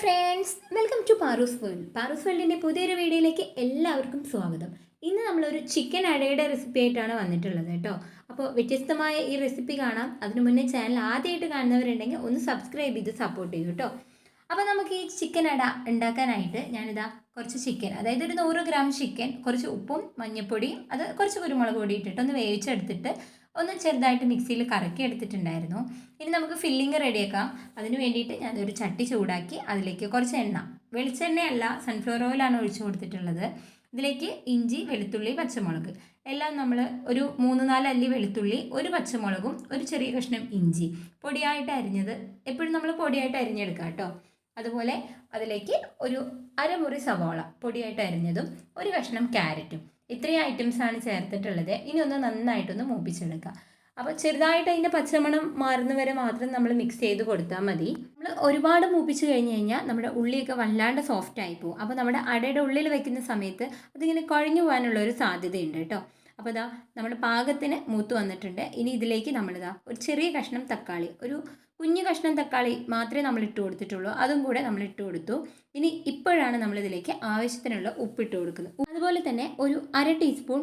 Friends, welcome to Paaroos world. Paaroos വേൾഡിൻ്റെ പുതിയൊരു വീഡിയോയിലേക്ക് എല്ലാവർക്കും സ്വാഗതം. ഇന്ന് നമ്മളൊരു ചിക്കൻ അടയുടെ റെസിപ്പി ആയിട്ടാണ് വന്നിട്ടുള്ളത് കേട്ടോ. അപ്പോൾ വ്യത്യസ്തമായ ഈ റെസിപ്പി കാണാം. അതിനു മുന്നേ ചാനൽ ആദ്യമായിട്ട് കാണുന്നവരുണ്ടെങ്കിൽ ഒന്ന് സബ്സ്ക്രൈബ് ചെയ്ത് സപ്പോർട്ട് ചെയ്യൂ കേട്ടോ. അപ്പോൾ നമുക്ക് ഈ ചിക്കൻ അട ഉണ്ടാക്കാനായിട്ട് ഞാനിതാ കുറച്ച് ചിക്കൻ, അതായത് ഒരു 100 ഗ്രാം ചിക്കൻ, കുറച്ച് ഉപ്പും മഞ്ഞൾപ്പൊടിയും അത് കുറച്ച് കുരുമുളക് പൊടി ഇട്ടിട്ട് ഒന്ന് വേവിച്ചെടുത്തിട്ട് ഒന്ന് ചെറുതായിട്ട് മിക്സിയിൽ കറക്കി എടുത്തിട്ടുണ്ടായിരുന്നു. ഇനി നമുക്ക് ഫില്ലിങ് റെഡിയാക്കാം. അതിന് വേണ്ടിയിട്ട് ഞാനൊരു ചട്ടി ചൂടാക്കി അതിലേക്ക് കുറച്ച് എണ്ണ, വെളിച്ചെണ്ണയല്ല സൺഫ്ലവർ ഓയിലാണ് ഒഴിച്ചു കൊടുത്തിട്ടുള്ളത്. ഇതിലേക്ക് ഇഞ്ചി, വെളുത്തുള്ളി, പച്ചമുളക് എല്ലാം നമ്മൾ ഒരു 3-4 അല്ലി വെളുത്തുള്ളി, ഒരു പച്ചമുളകും ഒരു ചെറിയ കഷ്ണം ഇഞ്ചി പൊടിയായിട്ട് അരിഞ്ഞത്, എപ്പോഴും നമ്മൾ പൊടിയായിട്ട് അരിഞ്ഞെടുക്കാം കേട്ടോ. അതുപോലെ അതിലേക്ക് ഒരു അരമുറി സവാള പൊടിയായിട്ട് അരിഞ്ഞതും ഒരു കഷ്ണം ക്യാരറ്റും, ഇത്രയും ഐറ്റംസാണ് ചേർത്തിട്ടുള്ളത്. ഇനി ഒന്ന് നന്നായിട്ടൊന്ന് മൂപ്പിച്ചെടുക്കുക. അപ്പോൾ ചെറുതായിട്ട് അതിൻ്റെ പച്ചമണം മാറുന്ന വരെ മാത്രം നമ്മൾ മിക്സ് ചെയ്ത് കൊടുത്താൽ മതി. നമ്മൾ ഒരുപാട് മൂപ്പിച്ച് കഴിഞ്ഞ് കഴിഞ്ഞാൽ നമ്മുടെ ഉള്ളിയൊക്കെ വല്ലാണ്ട് സോഫ്റ്റ് ആയി പോകും. അപ്പോൾ നമ്മുടെ അടയുടെ ഉള്ളിൽ വെക്കുന്ന സമയത്ത് അതിങ്ങനെ കുഴഞ്ഞു പോകാനുള്ള ഒരു സാധ്യതയുണ്ട് കേട്ടോ. അപ്പോൾ ഇതാ നമ്മുടെ പാകത്തിന് മൂത്ത് വന്നിട്ടുണ്ട്. ഇനി ഇതിലേക്ക് നമ്മളിതാ ഒരു ചെറിയ കഷ്ണം തക്കാളി, ഒരു കുഞ്ഞു കഷ്ണം തക്കാളി മാത്രമേ നമ്മൾ ഇട്ട് കൊടുത്തിട്ടുള്ളൂ, അതും കൂടെ നമ്മൾ ഇട്ട് കൊടുത്തു. ഇനി ഇപ്പോഴാണ് നമ്മളിതിലേക്ക് ആവശ്യത്തിനുള്ള ഉപ്പിട്ട് കൊടുക്കുന്നത്. അതുപോലെ തന്നെ ഒരു 1/2 ടീസ്പൂൺ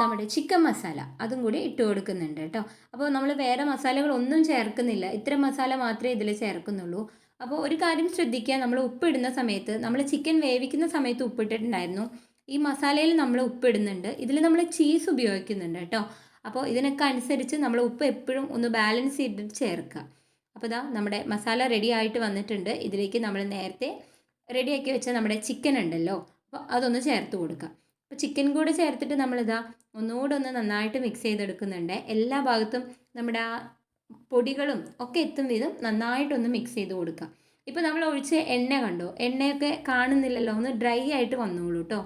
നമ്മുടെ ചിക്കൻ മസാല അതും കൂടി ഇട്ട് കൊടുക്കുന്നുണ്ട് കേട്ടോ. അപ്പോൾ നമ്മൾ വേറെ മസാലകളൊന്നും ചേർക്കുന്നില്ല, ഇത്തരം മസാല മാത്രമേ ഇതിൽ ചേർക്കുന്നുള്ളൂ. അപ്പോൾ ഒരു കാര്യം ശ്രദ്ധിക്കുക, നമ്മൾ ഉപ്പിടുന്ന സമയത്ത്, നമ്മൾ ചിക്കൻ വേവിക്കുന്ന സമയത്ത് ഉപ്പിട്ടിട്ടുണ്ടായിരുന്നു, ഈ മസാലയിൽ നമ്മൾ ഉപ്പിടുന്നുണ്ട്, ഇതിൽ നമ്മൾ ചീസ് ഉപയോഗിക്കുന്നുണ്ട് കേട്ടോ. അപ്പോൾ ഇതിനൊക്കെ അനുസരിച്ച് നമ്മൾ ഉപ്പ് എപ്പോഴും ഒന്ന് ബാലൻസ് ചെയ്തിട്ട് ചേർക്കുക. അപ്പോൾ ഇതാ നമ്മുടെ മസാല റെഡി ആയിട്ട് വന്നിട്ടുണ്ട്. ഇതിലേക്ക് നമ്മൾ നേരത്തെ റെഡിയാക്കി വെച്ച നമ്മുടെ ചിക്കൻ ഉണ്ടല്ലോ, അപ്പോൾ അതൊന്ന് ചേർത്ത് കൊടുക്കുക. അപ്പോൾ ചിക്കൻ കൂടെ ചേർത്തിട്ട് നമ്മളിതാ ഒന്നുകൂടെ ഒന്ന് നന്നായിട്ട് മിക്സ് ചെയ്തെടുക്കുന്നുണ്ട്. എല്ലാ ഭാഗത്തും നമ്മുടെ ആ പൊടികളും ഒക്കെ എത്തും വിധം നന്നായിട്ടൊന്ന് മിക്സ് ചെയ്ത് കൊടുക്കുക. ഇപ്പോൾ നമ്മൾ ഒഴിച്ച എണ്ണ കണ്ടോ, എണ്ണയൊക്കെ കാണുന്നില്ലല്ലോ, ഒന്ന് ഡ്രൈ ആയിട്ട് വന്നോളൂ കേട്ടോ.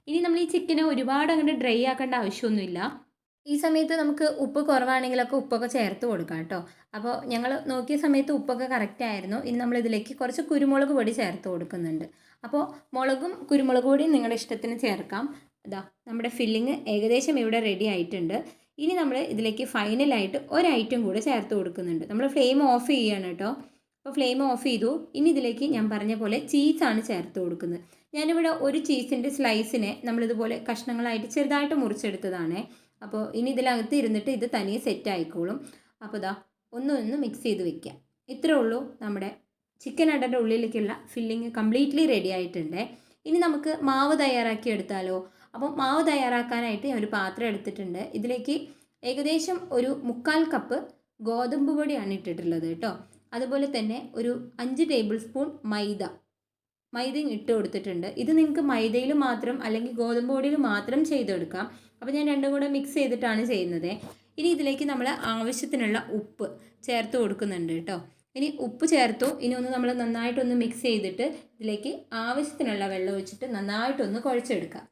ഇനി നമ്മൾ ഈ ചിക്കനെ ഒരുപാട് അങ്ങോട്ട് ഡ്രൈ ആക്കേണ്ട ആവശ്യമൊന്നുമില്ല. ഈ സമയത്ത് നമുക്ക് ഉപ്പ് കുറവാണെങ്കിലൊക്കെ ഉപ്പൊക്കെ ചേർത്ത് കൊടുക്കാം കേട്ടോ. അപ്പോൾ ഞങ്ങൾ നോക്കിയ സമയത്ത് ഉപ്പൊക്കെ കറക്റ്റ് ആയിരുന്നു. ഇനി നമ്മളിതിലേക്ക് കുറച്ച് കുരുമുളക് പൊടി ചേർത്ത് കൊടുക്കുന്നുണ്ട്. അപ്പോൾ മുളകും കുരുമുളക് പൊടിയും നിങ്ങളുടെ ഇഷ്ടത്തിന് ചേർക്കാം. ഇതാ നമ്മുടെ ഫില്ലിങ് ഏകദേശം ഇവിടെ റെഡി ആയിട്ടുണ്ട്. ഇനി നമ്മൾ ഇതിലേക്ക് ഫൈനലായിട്ട് ഒരു ഐറ്റം കൂടെ ചേർത്ത് കൊടുക്കുന്നുണ്ട്. നമ്മൾ ഫ്ലെയിം ഓഫ് ചെയ്യുകയാണ് കേട്ടോ. അപ്പോൾ ഫ്ലെയിം ഓഫ് ചെയ്തു. ഇനി ഇതിലേക്ക് ഞാൻ പറഞ്ഞ പോലെ ചീസാണ് ചേർത്ത് കൊടുക്കുന്നത്. ഞാനിവിടെ ഒരു ചീസിൻ്റെ സ്ലൈസിനെ നമ്മളിതുപോലെ കഷ്ണങ്ങളായിട്ട് ചെറുതായിട്ട് മുറിച്ചെടുത്തതാണ്. അപ്പോൾ ഇനി ഇതിനകത്ത് ഇരുന്നിട്ട് ഇത് തനിയെ സെറ്റ് ആയിക്കോളും. അപ്പോൾ ഇതാ ഒന്ന് മിക്സ് ചെയ്ത് വെക്കുക. ഇത്രേ ഉള്ളൂ, നമ്മുടെ ചിക്കൻ അടയുടെ ഉള്ളിലേക്കുള്ള ഫില്ലിങ് കംപ്ലീറ്റ്ലി റെഡി ആയിട്ടുണ്ട്. ഇനി നമുക്ക് മാവ് തയ്യാറാക്കി എടുത്താലോ. അപ്പോൾ മാവ് തയ്യാറാക്കാനായിട്ട് ഞാൻ ഒരു പാത്രം എടുത്തിട്ടുണ്ട്. ഇതിലേക്ക് ഏകദേശം ഒരു 3/4 കപ്പ് ഗോതമ്പ് പൊടിയാണ് ഇട്ടിട്ടുള്ളത് കേട്ടോ. അതുപോലെ തന്നെ ഒരു 5 ടേബിൾ സ്പൂൺ മൈദയും ഇട്ട് കൊടുത്തിട്ടുണ്ട്. ഇത് നിങ്ങൾക്ക് മൈദയിൽ മാത്രം അല്ലെങ്കിൽ ഗോതമ്പ് പൊടിയിൽ മാത്രം ചെയ്തെടുക്കാം. അപ്പോൾ ഞാൻ രണ്ടും കൂടെ മിക്സ് ചെയ്തിട്ടാണ് ചെയ്യുന്നത്. ഇനി ഇതിലേക്ക് നമ്മൾ ആവശ്യത്തിനുള്ള ഉപ്പ് ചേർത്ത് കൊടുക്കുന്നുണ്ട് കേട്ടോ. ഇനി ഉപ്പ് ചേർത്തു. ഇനി ഒന്ന് നമ്മൾ നന്നായിട്ടൊന്ന് മിക്സ് ചെയ്തിട്ട് ഇതിലേക്ക് ആവശ്യത്തിനുള്ള വെള്ളം ഒഴിച്ചിട്ട് നന്നായിട്ടൊന്ന് കുഴച്ചെടുക്കുക.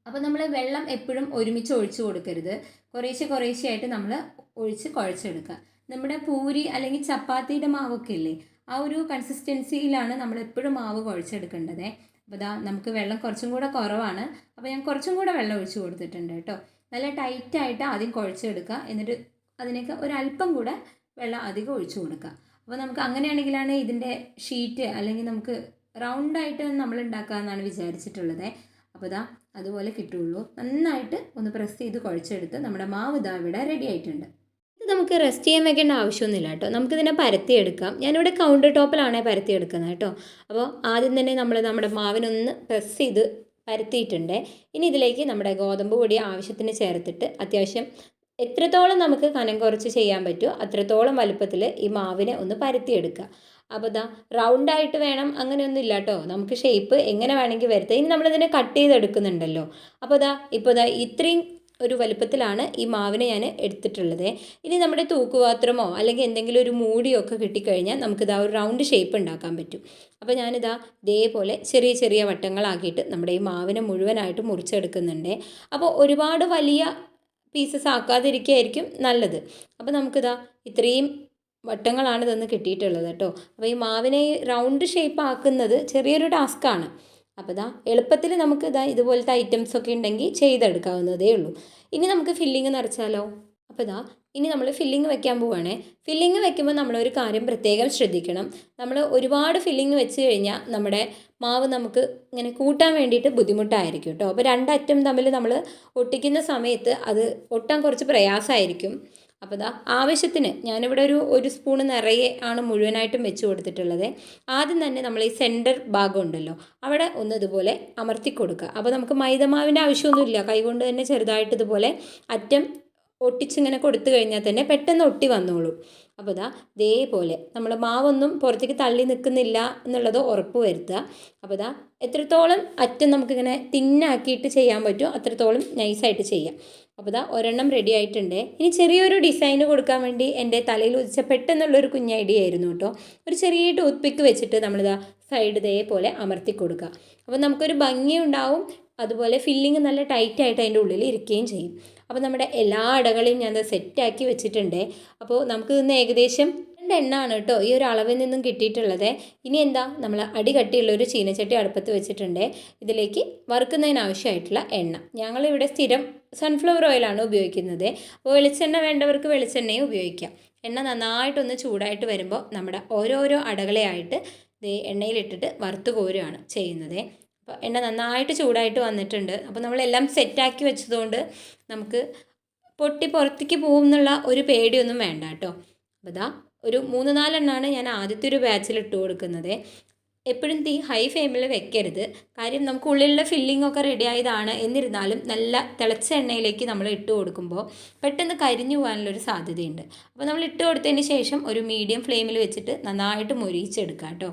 അപ്പോൾ നമ്മൾ വെള്ളം എപ്പോഴും ഒരുമിച്ച് ഒഴിച്ച് കൊടുക്കരുത്, കുറേശ്ശെ ആയിട്ട് നമ്മൾ ഒഴിച്ച് കുഴച്ചെടുക്കുക. നമ്മുടെ പൂരി അല്ലെങ്കിൽ ചപ്പാത്തിയുടെ മാവൊക്കെ ഇല്ലേ, ആ ഒരു കൺസിസ്റ്റൻസിയിലാണ് നമ്മൾ എപ്പോഴും മാവ് കുഴച്ചെടുക്കേണ്ടത്. അപ്പോൾ ഇതാ നമുക്ക് വെള്ളം കുറച്ചും കൂടെ കുറവാണ്, അപ്പോൾ ഞാൻ കുറച്ചും കൂടെ വെള്ളം ഒഴിച്ച് കൊടുത്തിട്ടുണ്ട് കേട്ടോ. നല്ല ടൈറ്റായിട്ട് ആദ്യം കുഴച്ചെടുക്കുക, എന്നിട്ട് അതിനൊക്കെ ഒരല്പം കൂടെ വെള്ളം അധികം ഒഴിച്ചു കൊടുക്കുക. അപ്പോൾ നമുക്ക് അങ്ങനെയാണെങ്കിലാണ് ഇതിൻ്റെ ഷീറ്റ് അല്ലെങ്കിൽ നമുക്ക് റൗണ്ടായിട്ട് നമ്മൾ ഉണ്ടാക്കാമെന്നാണ് വിചാരിച്ചിട്ടുള്ളത്. അപ്പോൾ ഇതാ അതുപോലെ കിട്ടുള്ളൂ. നന്നായിട്ട് ഒന്ന് പ്രസ് ചെയ്ത് കുഴച്ചെടുത്ത് നമ്മുടെ മാവ് ഇതാ ഇവിടെ റെഡി ആയിട്ടുണ്ട്. ഇത് നമുക്ക് റെസ്റ്റ് ചെയ്യാൻ വെക്കേണ്ട ആവശ്യമൊന്നുമില്ല കേട്ടോ. നമുക്കിതിനെ പരത്തിയെടുക്കാം. ഞാനിവിടെ കൗണ്ടർ ടോപ്പിലാണ് പരത്തിയെടുക്കുന്നത് കേട്ടോ. അപ്പോൾ ആദ്യം തന്നെ നമ്മൾ നമ്മുടെ മാവിനൊന്ന് പ്രസ് ചെയ്ത് പരത്തിയിട്ടുണ്ട്. ഇനി ഇതിലേക്ക് നമ്മുടെ ഗോതമ്പ് പൊടി ആവശ്യത്തിന് ചേർത്തിട്ട് അത്യാവശ്യം എത്രത്തോളം നമുക്ക് കനം കുറച്ച് ചെയ്യാൻ പറ്റുമോ അത്രത്തോളം വലുപ്പത്തിൽ ഈ മാവിനെ ഒന്ന് പരത്തിയെടുക്കുക. അപ്പോൾ ഇതാ റൗണ്ടായിട്ട് വേണം അങ്ങനെയൊന്നും ഇല്ല കേട്ടോ, നമുക്ക് ഷേപ്പ് എങ്ങനെ വേണമെങ്കിൽ വരുത്തുക. ഇനി നമ്മളിതിനെ കട്ട് ചെയ്തെടുക്കുന്നുണ്ടല്ലോ. അപ്പോൾ ഇതാ ഇത്രയും ഒരു വലുപ്പത്തിലാണ് ഈ മാവിനെ ഞാൻ എടുത്തിട്ടുള്ളത്. ഇനി നമ്മുടെ തൂക്കുപാത്രമോ അല്ലെങ്കിൽ എന്തെങ്കിലും ഒരു മൂടിയോ ഒക്കെ കിട്ടിക്കഴിഞ്ഞാൽ നമുക്കിതാ ഒരു റൗണ്ട് ഷേപ്പ് ഉണ്ടാക്കാൻ പറ്റും. അപ്പോൾ ഞാനിതാ ഇതേപോലെ ചെറിയ വട്ടങ്ങളാക്കിയിട്ട് നമ്മുടെ ഈ മാവിനെ മുഴുവനായിട്ട് മുറിച്ചെടുക്കുന്നുണ്ട്. അപ്പോൾ ഒരുപാട് വലിയ പീസസ് ആക്കാതിരിക്കുകയായിരിക്കും നല്ലത്. അപ്പോൾ നമുക്കിതാ ഇത്രയും വട്ടങ്ങളാണ് ഇതൊന്ന് കിട്ടിയിട്ടുള്ളത് കേട്ടോ. അപ്പോൾ ഈ മാവിനെ റൗണ്ട് ഷേപ്പ് ആക്കുന്നത് ചെറിയൊരു ടാസ്ക്കാണ്. അപ്പോൾ എളുപ്പത്തിൽ നമുക്ക് ഇതുപോലത്തെ ഐറ്റംസൊക്കെ ഉണ്ടെങ്കിൽ ചെയ്തെടുക്കാവുന്നതേ ഉള്ളൂ. ഇനി നമുക്ക് ഫില്ലിങ് നിറച്ചാലോ. അപ്പോൾ ഇനി നമ്മൾ ഫില്ലിങ് വെക്കാൻ പോവുകയാണേ. ഫില്ലിങ് വെക്കുമ്പോൾ നമ്മളൊരു കാര്യം പ്രത്യേകം ശ്രദ്ധിക്കണം. നമ്മൾ ഒരുപാട് ഫില്ലിങ് വെച്ച് കഴിഞ്ഞാൽ നമ്മുടെ മാവ് നമുക്ക് ഇങ്ങനെ കൂട്ടാൻ വേണ്ടിയിട്ട് ബുദ്ധിമുട്ടായിരിക്കും കേട്ടോ. അപ്പോൾ രണ്ടറ്റം തമ്മിൽ നമ്മൾ ഒട്ടിക്കുന്ന സമയത്ത് അത് ഒട്ടാൻ കുറച്ച് പ്രയാസമായിരിക്കും. അപ്പോൾ ഇതാ ആവശ്യത്തിന് ഞാനിവിടെ ഒരു സ്പൂണ് നിറയെ ആണ് മുഴുവനായിട്ടും വെച്ച് കൊടുത്തിട്ടുള്ളത്. ആദ്യം തന്നെ നമ്മൾ ഈ സെൻറ്റർ ഭാഗം ഉണ്ടല്ലോ അവിടെ ഒന്ന് ഇതുപോലെ അമർത്തി കൊടുക്കുക. അപ്പോൾ നമുക്ക് മൈദമാവിൻ്റെ ആവശ്യമൊന്നുമില്ല, കൈകൊണ്ട് തന്നെ ചെറുതായിട്ട് ഇതുപോലെ അറ്റം ഒട്ടിച്ചിങ്ങനെ കൊടുത്തു കഴിഞ്ഞാൽ തന്നെ പെട്ടെന്ന് ഒട്ടി വന്നോളും. അപ്പോൾ ഇതാ ഇതേപോലെ നമ്മൾ മാവൊന്നും പുറത്തേക്ക് തള്ളി നിൽക്കുന്നില്ല എന്നുള്ളത് ഉറപ്പ് വരുത്തുക. അപ്പോൾ ഇതാ എത്രത്തോളം അറ്റം നമുക്കിങ്ങനെ തിന്നാക്കിയിട്ട് ചെയ്യാൻ പറ്റുമോ അത്രത്തോളം നൈസായിട്ട് ചെയ്യാം. അപ്പോൾ ഇതാ ഒരെണ്ണം റെഡി ആയിട്ടുണ്ട്. ഇനി ചെറിയൊരു ഡിസൈന് കൊടുക്കാൻ വേണ്ടി എൻ്റെ തലയിൽ ഉദിച്ച പെട്ടെന്നുള്ളൊരു കുഞ്ഞ് ഐഡിയ ആയിരുന്നു കേട്ടോ. ഒരു ചെറിയ ടൂത്ത് പിക്ക് വെച്ചിട്ട് നമ്മളിതാ സൈഡ് ഇതേപോലെ അമർത്തി കൊടുക്കുക. അപ്പോൾ നമുക്കൊരു ഭംഗി ഉണ്ടാവും, അതുപോലെ ഫില്ലിങ് നല്ല ടൈറ്റായിട്ട് അതിൻ്റെ ഉള്ളിൽ ഇരിക്കുകയും ചെയ്യും. അപ്പോൾ നമ്മുടെ എല്ലാ അടകളെയും ഞാൻ സെറ്റാക്കി വെച്ചിട്ടുണ്ട്. അപ്പോൾ നമുക്ക് ഇന്ന് ഏകദേശം 2 എണ്ണമാണ് കേട്ടോ ഈ ഒരു അളവിൽ നിന്നും കിട്ടിയിട്ടുള്ളത്. ഇനി എന്താ, നമ്മൾ അടികട്ടിയുള്ളൊരു ചീനച്ചട്ടി അടുപ്പത്ത് വെച്ചിട്ടുണ്ട്. ഇതിലേക്ക് വറുക്കുന്നതിനാവശ്യമായിട്ടുള്ള എണ്ണ ഞങ്ങളിവിടെ സ്ഥിരം സൺഫ്ലവർ ഓയിലാണ് ഉപയോഗിക്കുന്നത്. അപ്പോൾ വെളിച്ചെണ്ണ വേണ്ടവർക്ക് വെളിച്ചെണ്ണയും ഉപയോഗിക്കാം. എണ്ണ നന്നായിട്ടൊന്ന് ചൂടായിട്ട് വരുമ്പോൾ നമ്മുടെ ഓരോരോ അടകളെ ആയിട്ട് എണ്ണയിലിട്ടിട്ട് വറുത്ത് കോരുകയാണ് ചെയ്യുന്നത്. അപ്പോൾ എണ്ണ നന്നായിട്ട് ചൂടായിട്ട് വന്നിട്ടുണ്ട്. അപ്പോൾ നമ്മളെല്ലാം സെറ്റാക്കി വെച്ചതുകൊണ്ട് നമുക്ക് പൊട്ടി പുറത്തേക്ക് പോകും എന്നുള്ള ഒരു പേടിയൊന്നും വേണ്ട കേട്ടോ. അപ്പോൾ ഇതാ ഒരു 3-4 എണ്ണമാണ് ഞാൻ ആദ്യത്തെ ഒരു ബാച്ചിൽ ഇട്ട് കൊടുക്കുന്നത്. എപ്പോഴും തീ ഹൈ ഫ്ലെയിമിൽ വെക്കരുത്. കാര്യം നമുക്ക് ഉള്ളിലുള്ള ഫില്ലിംഗ് ഒക്കെ റെഡി ആയതാണ്, എന്നിരുന്നാലും നല്ല തിളച്ച എണ്ണയിലേക്ക് നമ്മൾ ഇട്ട് കൊടുക്കുമ്പോൾ പെട്ടെന്ന് കരിഞ്ഞു പോകാനുള്ളൊരു സാധ്യതയുണ്ട്. അപ്പോൾ നമ്മൾ ഇട്ട് കൊടുത്തതിന് ശേഷം ഒരു മീഡിയം ഫ്ലെയിമിൽ വെച്ചിട്ട് നന്നായിട്ട് മൊരിയിച്ചെടുക്കുക കേട്ടോ.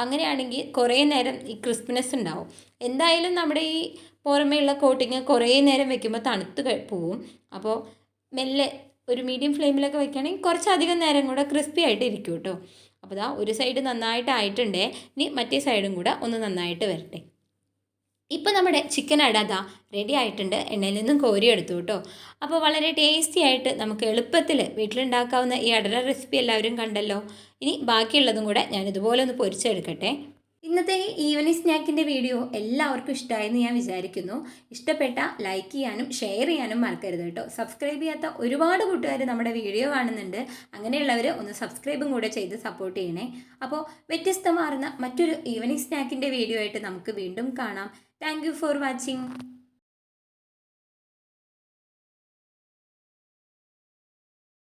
അങ്ങനെയാണെങ്കിൽ കുറേ നേരം ഈ ക്രിസ്പിനെസ് ഉണ്ടാവും. എന്തായാലും നമ്മുടെ ഈ പുറമേയുള്ള കോട്ടിങ് കുറേ നേരം വെക്കുമ്പോൾ തണുത്ത് പോവും. അപ്പോൾ മെല്ലെ ഒരു മീഡിയം ഫ്ലെയിമിലൊക്കെ വെക്കുകയാണെങ്കിൽ കുറച്ചധികം നേരം കൂടെ ക്രിസ്പി ആയിട്ട് ഇരിക്കും കേട്ടോ. അപ്പോൾ ഇതാ ഒരു സൈഡ് നന്നായിട്ട് ആയിട്ടുണ്ട്. ഇനി മറ്റേ സൈഡും കൂടെ ഒന്ന് നന്നായിട്ട് വരട്ടെ. ഇപ്പോൾ നമ്മുടെ ചിക്കൻ അട ദാ റെഡി ആയിട്ടുണ്ട്, എണ്ണയിൽ നിന്നും കോരിയെടുത്തു കേട്ടോ. അപ്പോൾ വളരെ ടേസ്റ്റി ആയിട്ട് നമുക്ക് എളുപ്പത്തിൽ വീട്ടിലുണ്ടാക്കാവുന്ന ഈ അടര റെസിപ്പി എല്ലാവരും കണ്ടല്ലോ. ഇനി ബാക്കിയുള്ളതും കൂടെ ഞാൻ ഇതുപോലെ ഒന്ന് പൊരിച്ചെടുക്കട്ടെ. ഇന്നത്തെ ഈ ഈവനിങ് സ്നാക്കിൻ്റെ വീഡിയോ എല്ലാവർക്കും ഇഷ്ടമായെന്ന് ഞാൻ വിചാരിക്കുന്നു. ഇഷ്ടപ്പെട്ട ലൈക്ക് ചെയ്യാനും ഷെയർ ചെയ്യാനും മറക്കരുത് കേട്ടോ. സബ്സ്ക്രൈബ് ചെയ്യാത്ത ഒരുപാട് കൂട്ടുകാർ നമ്മുടെ വീഡിയോ കാണുന്നുണ്ട്. അങ്ങനെയുള്ളവർ ഒന്ന് സബ്സ്ക്രൈബും കൂടെ ചെയ്ത് സപ്പോർട്ട് ചെയ്യണേ. അപ്പോൾ വ്യത്യസ്തമാർന്ന മറ്റൊരു ഈവനിങ് സ്നാക്കിൻ്റെ വീഡിയോ ആയിട്ട് നമുക്ക് വീണ്ടും കാണാം. Thank you for watching.